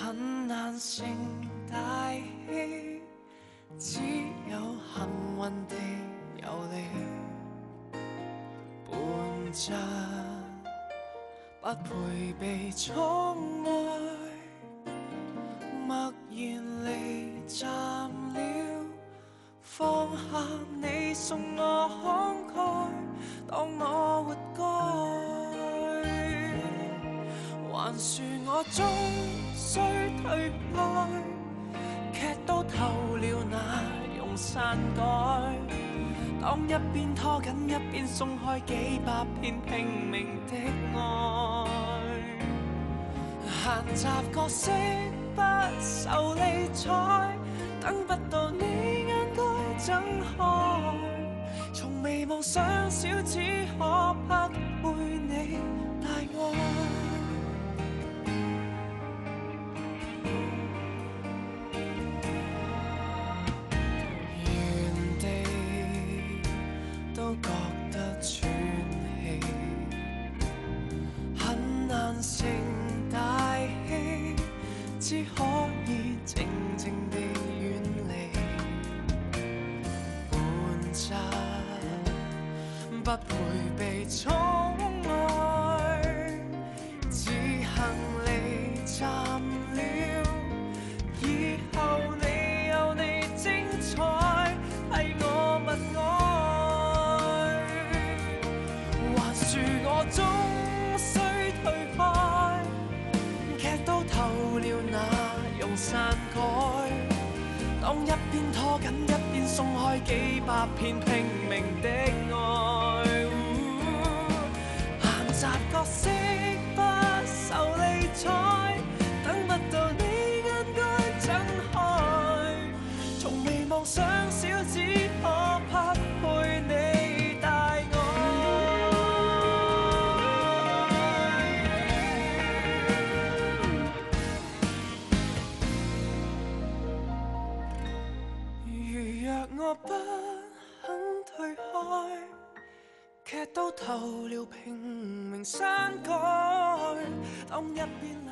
很難成大器，只有幸運地有你伴着，不配被寵愛，默然離站了，放下你送我慷慨，當我活該，還說我終須退開，劇都透了那容篡改，當一邊拖緊一邊鬆開幾百遍拼命的愛，閒雜角色不受理睬，等不到你眼該睜開，從未妄想小只可匹配你大愛，原地都覺得喘氣，很難成大器，只可以靜靜地遠離，伴着不配被寵愛，只幸離站了，以後你有你精彩，替我默哀，還說我終須退開，劇都透了那容篡改，當一邊拖緊一邊鬆開幾百遍拼命的愛，閒雜角色不受理睬，等不到你眼該睜開，從未妄想小只可匹配你大愛，如若我不肯退開，劇都透了拼命刪改，當一邊攬